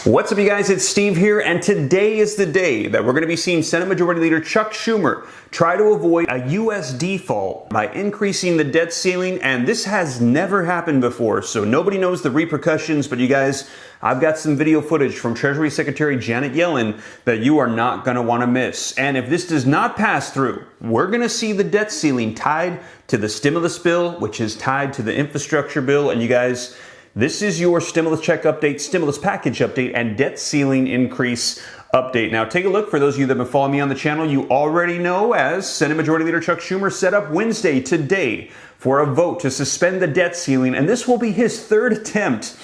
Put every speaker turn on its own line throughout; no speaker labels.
What's up, you guys? It's Steve here, and today is the day that we're going to be seeing Senate Majority Leader Chuck Schumer try to avoid a U.S. default by increasing the debt ceiling, and this has never happened before, so nobody knows the repercussions, but you guys, I've got some video footage from Treasury Secretary Janet Yellen that you are not going to want to miss. And if this does not pass through, we're going to see the debt ceiling tied to the stimulus bill, which is tied to the infrastructure bill, and you guys, this is your stimulus check update, stimulus package update, and debt ceiling increase update. Now, take a look. For those of you that have been following me on the channel, you already know, as Senate Majority Leader Chuck Schumer set up Wednesday, today, for a vote to suspend the debt ceiling, and this will be his third attempt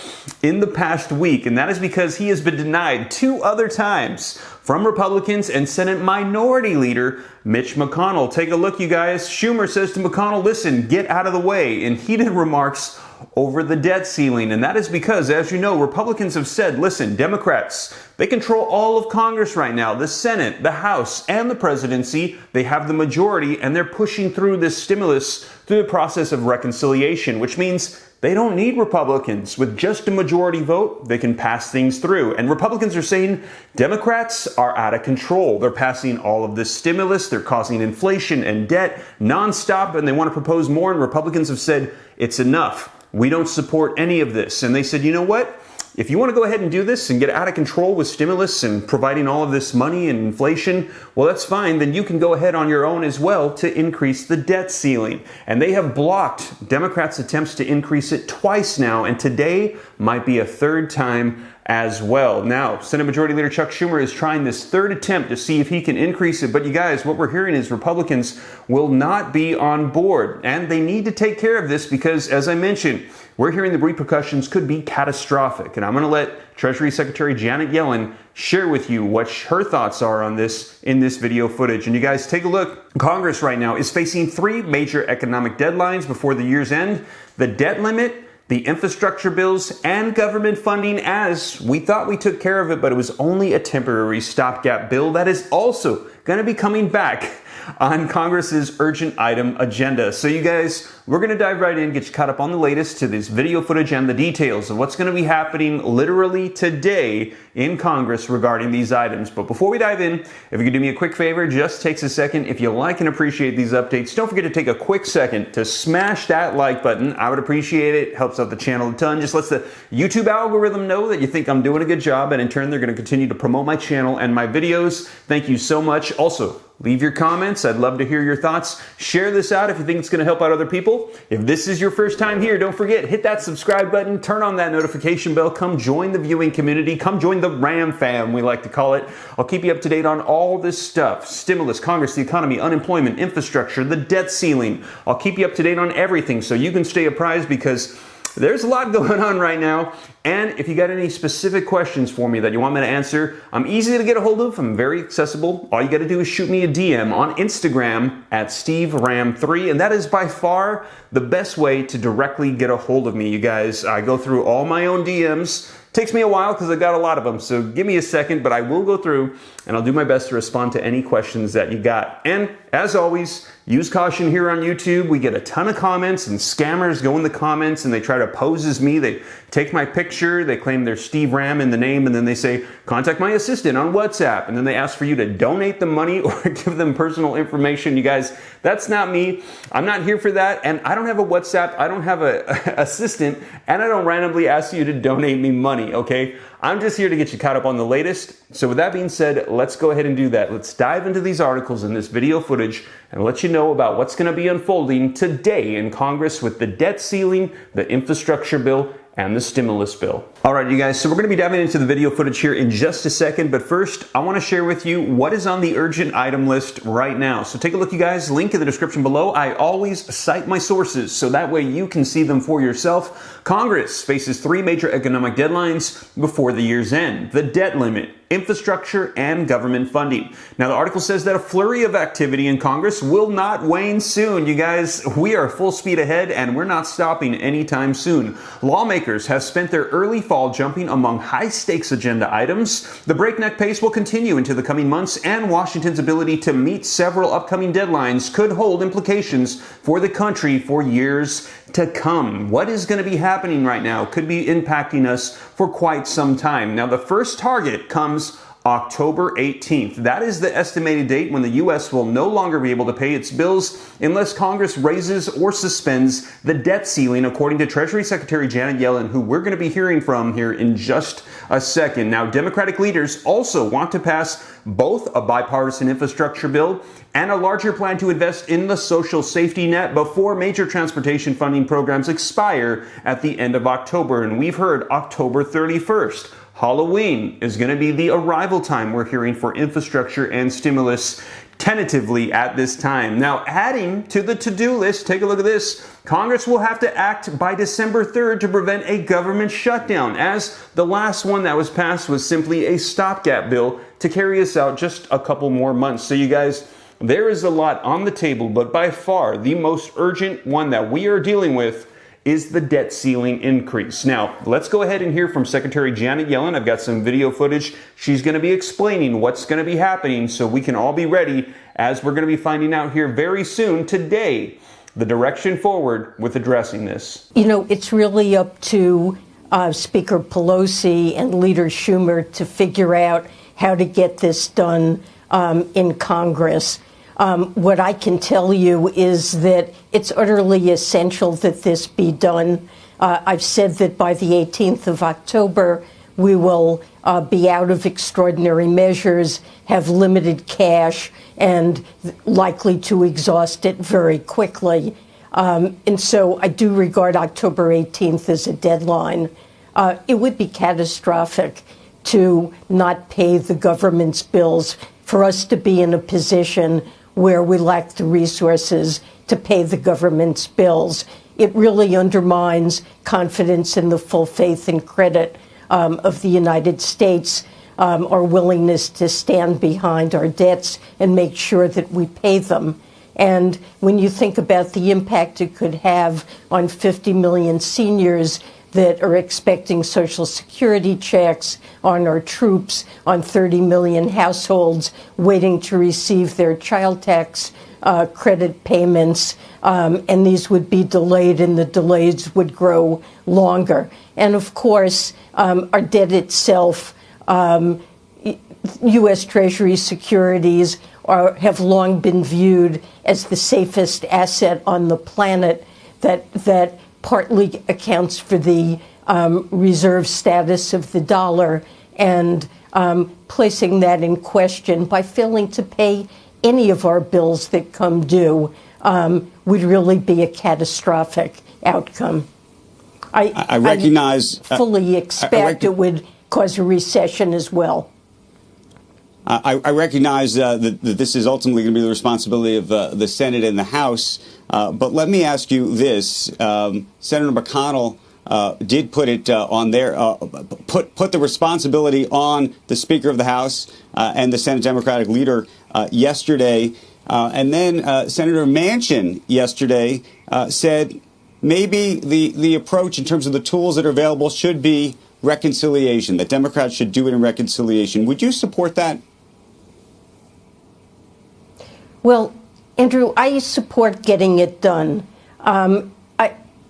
in the past week, and that is because he has been denied 2 other times from Republicans and Senate Minority Leader Mitch McConnell. Take a look, you guys. Schumer says to McConnell, listen, get out of the way, in heated remarks over the debt ceiling. And that is because, as you know, Republicans have said, listen, Democrats, they control all of Congress right now, the Senate, the House, and the presidency. They have the majority, and they're pushing through this stimulus through the process of reconciliation, which means they don't need Republicans. With just a majority vote, they can pass things through. And Republicans are saying Democrats are out of control. They're passing all of this stimulus. They're causing inflation and debt nonstop, and they want to propose more. And Republicans have said it's enough. We don't support any of this. And they said, you know what? If you want to go ahead and do this and get out of control with stimulus and providing all of this money and inflation, well, that's fine. Then you can go ahead on your own as well to increase the debt ceiling. And they have blocked Democrats' attempts to increase it twice now, and today might be a third time as well. Now, Senate Majority Leader Chuck Schumer is trying this third attempt to see if he can increase it. But you guys, what we're hearing is Republicans will not be on board, and they need to take care of this because, as I mentioned, we're hearing the repercussions could be catastrophic. And I'm going to let Treasury Secretary Janet Yellen share with you what her thoughts are on this in this video footage. And you guys, take a look. Congress right now is facing 3 major economic deadlines before the year's end: the debt limit, the infrastructure bills, and government funding. As we thought we took care of it, but it was only a temporary stopgap bill that is also going to be coming back on Congress's urgent item agenda. So you guys, we're going to dive right in, get you caught up on the latest to this video footage and the details of what's going to be happening literally today in Congress regarding these items. But before we dive in, if you could do me a quick favor, just takes a second. If you like and appreciate these updates, don't forget to take a quick second to smash that like button. I would appreciate it. Helps out the channel a ton. Just lets the YouTube algorithm know that you think I'm doing a good job, and in turn, they're going to continue to promote my channel and my videos. Thank you so much. Also, leave your comments. I'd love to hear your thoughts. Share this out if you think it's going to help out other people. If this is your first time here, don't forget, hit that subscribe button, turn on that notification bell, come join the viewing community, come join the RAM fam, we like to call it. I'll keep you up to date on all this stuff: stimulus, Congress, the economy, unemployment, infrastructure, the debt ceiling. I'll keep you up to date on everything so you can stay apprised, because there's a lot going on right now. And if you got any specific questions for me that you want me to answer, I'm easy to get a hold of. I'm very accessible. All you got to do is shoot me a DM on Instagram at SteveRam3, and that is by far the best way to directly get a hold of me, you guys. I go through all my own DMs. Takes me a while because I got a lot of them, so give me a second, but I will go through and I'll do my best to respond to any questions that you got. And as always, use caution here on YouTube. We get a ton of comments, and scammers go in the comments and they try to pose as me. They take my picture, they claim they're Steve Ram in the name, and then they say, contact my assistant on WhatsApp, and then they ask for you to donate the money or give them personal information. You guys, that's not me. I'm not here for that, and I don't have a WhatsApp, I don't have an assistant, and I don't randomly ask you to donate me money, okay? I'm just here to get you caught up on the latest. So with that being said, let's go ahead and do that. Let's dive into these articles in this video footage and let you know about what's going to be unfolding today in Congress with the debt ceiling, the infrastructure bill, and the stimulus bill. All right, you guys, so we're going to be diving into the video footage here in just a second, but first, I want to share with you what is on the urgent item list right now. So take a look, you guys, link in the description below. I always cite my sources, so that way you can see them for yourself. Congress faces 3 major economic deadlines before the year's end: the debt limit, infrastructure, and government funding. Now, the article says that a flurry of activity in Congress will not wane soon. You guys, we are full speed ahead, and we're not stopping anytime soon. Lawmakers have spent their early fall jumping among high-stakes agenda items. The breakneck pace will continue into the coming months, and Washington's ability to meet several upcoming deadlines could hold implications for the country for years to come. What is going to be happening right now could be impacting us for quite some time. Now, the first target comes October 18th. That is the estimated date when the U.S. will no longer be able to pay its bills unless Congress raises or suspends the debt ceiling, according to Treasury Secretary Janet Yellen, who we're going to be hearing from here in just a second. Now, Democratic leaders also want to pass both a bipartisan infrastructure bill and a larger plan to invest in the social safety net before major transportation funding programs expire at the end of October. And we've heard October 31st. Halloween is going to be the arrival time, we're hearing, for infrastructure and stimulus tentatively at this time. Now, adding to the to-do list, take a look at this. Congress will have to act by December 3rd to prevent a government shutdown, as the last one that was passed was simply a stopgap bill to carry us out just a couple more months. So you guys, there is a lot on the table, but by far the most urgent one that we are dealing with is the debt ceiling increase. Now, let's go ahead and hear from Secretary Janet Yellen. I've got some video footage. She's going to be explaining what's going to be happening so we can all be ready, as we're going to be finding out here very soon today the direction forward with addressing this.
You know, it's really up to Speaker Pelosi and Leader Schumer to figure out how to get this done in Congress. What I can tell you is that it's utterly essential that this be done. I've said that by the 18th of October, we will be out of extraordinary measures, have limited cash, and likely to exhaust it very quickly. And so I do regard October 18th as a deadline. It would be catastrophic to not pay the government's bills, for us to be in a position where we lack the resources to pay the government's bills. It really undermines confidence in the full faith and credit of the United States, our willingness to stand behind our debts and make sure that we pay them. And when you think about the impact it could have on 50 million seniors that are expecting Social Security checks, on our troops, on 30 million households waiting to receive their child tax credit payments, and these would be delayed, and the delays would grow longer. And of course, our debt itself, U.S. Treasury securities have long been viewed as the safest asset on the planet, that partly accounts for the reserve status of the dollar, and placing that in question by failing to pay any of our bills that come due would really be a catastrophic outcome.
I recognize...
I fully expect it would cause a recession as well.
I recognize that this is ultimately going to be the responsibility of the Senate and the House. But let me ask you this. Senator McConnell did put it on there, put the responsibility on the Speaker of the House and the Senate Democratic leader yesterday. And then Senator Manchin yesterday said maybe the approach in terms of the tools that are available should be reconciliation, that Democrats should do it in reconciliation. Would you support that?
Well, Andrew, I support getting it done.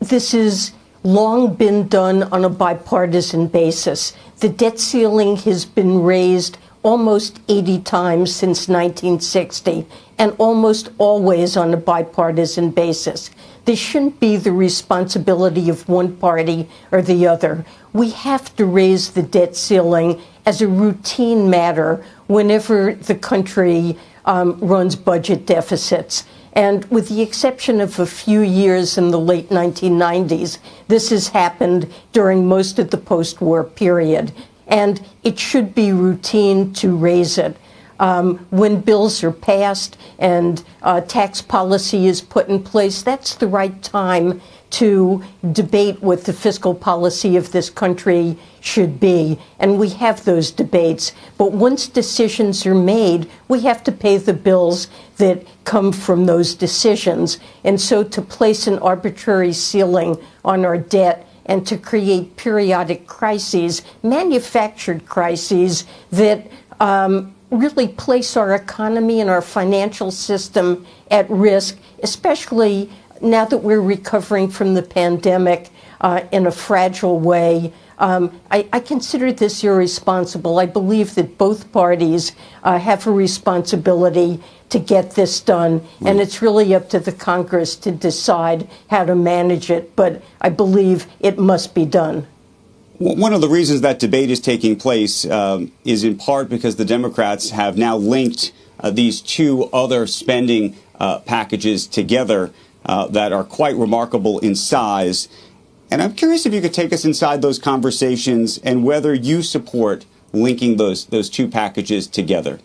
This has long been done on a bipartisan basis. The debt ceiling has been raised almost 80 times since 1960, and almost always on a bipartisan basis. This shouldn't be the responsibility of one party or the other. We have to raise the debt ceiling as a routine matter whenever the country runs budget deficits. And with the exception of a few years in the late 1990s, this has happened during most of the post-war period. And it should be routine to raise it. When bills are passed and tax policy is put in place, that's the right time to debate what the fiscal policy of this country should be. And we have those debates. But once decisions are made, we have to pay the bills that come from those decisions. And so to place an arbitrary ceiling on our debt and to create periodic crises, manufactured crises that really place our economy and our financial system at risk, especially now that we're recovering from the pandemic in a fragile way. I consider this irresponsible. I believe that both parties have a responsibility to get this done, and it's really up to the Congress to decide how to manage it, but I believe it must be done.
One of the reasons that debate is taking place is in part because the Democrats have now linked these two other spending packages together that are quite remarkable in size. And I'm curious if you could take us inside those conversations and whether you support linking those two packages together.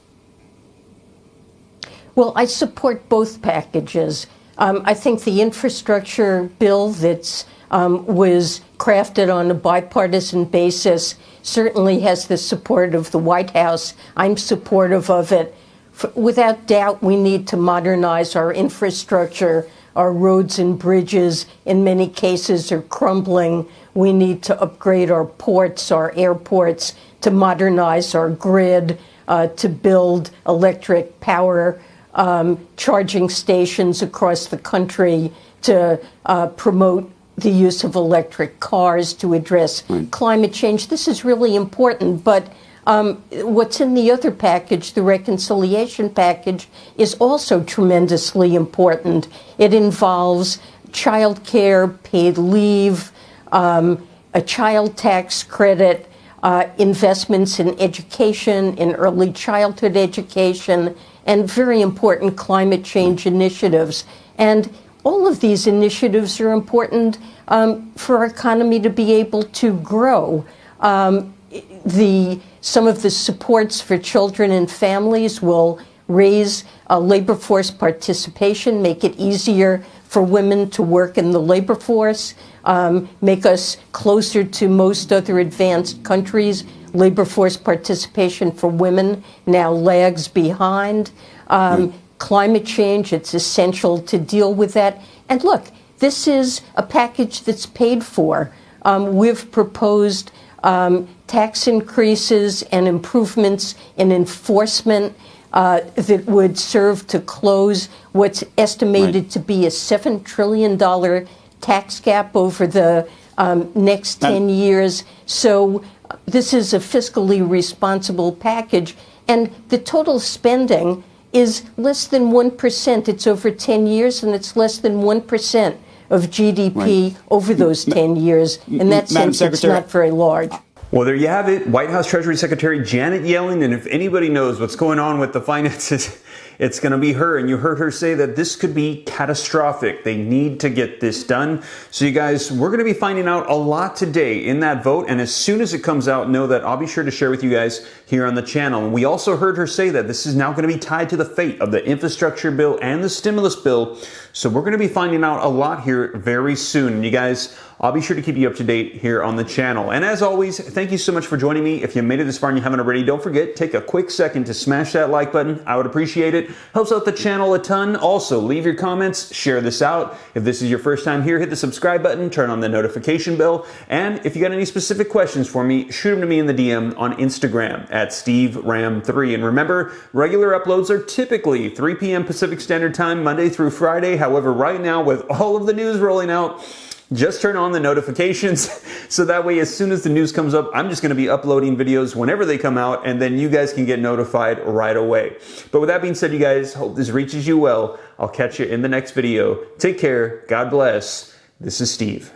Well, I support both packages. I think the infrastructure bill that was crafted on a bipartisan basis certainly has the support of the White House. I'm supportive of it. Without doubt, we need to modernize our infrastructure. Our roads and bridges, in many cases, are crumbling. We need to upgrade our ports, our airports, to modernize our grid, to build electric power charging stations across the country, to promote the use of electric cars, to address climate change. This is really important, but what's in the other package, the reconciliation package, is also tremendously important. It involves child care, paid leave, a child tax credit, investments in education, in early childhood education, and very important climate change initiatives. And all of these initiatives are important for our economy to be able to grow. Some of the supports for children and families will raise labor force participation, make it easier for women to work in the labor force, make us closer to most other advanced countries. Labor force participation for women now lags behind. Climate change, it's essential to deal with that. And look, this is a package that's paid for. We've proposed tax increases and improvements in enforcement that would serve to close what's estimated to be a $7 trillion tax gap over the next 10 years. So this is a fiscally responsible package, and the total spending is less than 1%. It's over 10 years, and it's less than 1% of GDP over those 10 years. In that sense, it's not very large.
Well, there you have it. White House Treasury Secretary Janet Yellen. And if anybody knows what's going on with the finances, it's going to be her. And you heard her say that this could be catastrophic. They need to get this done. So you guys, we're going to be finding out a lot today in that vote. And as soon as it comes out, know that I'll be sure to share with you guys here on the channel. And we also heard her say that this is now going to be tied to the fate of the infrastructure bill and the stimulus bill. So we're going to be finding out a lot here very soon. And you guys, I'll be sure to keep you up to date here on the channel. And as always, thank you so much for joining me. If you made it this far and you haven't already, don't forget, take a quick second to smash that like button. I would appreciate it. Helps out the channel a ton. Also, leave your comments, share this out. If this is your first time here, hit the subscribe button, turn on the notification bell. And if you got any specific questions for me, shoot them to me in the DM on Instagram at SteveRam3. And remember, regular uploads are typically 3 p.m. Pacific Standard Time, Monday through Friday. However, right now, with all of the news rolling out, just turn on the notifications so that way as soon as the news comes up, I'm just going to be uploading videos whenever they come out, and then you guys can get notified right away. But with that being said, you guys, hope this reaches you well. I'll catch you in the next video. Take care. God bless. This is Steve.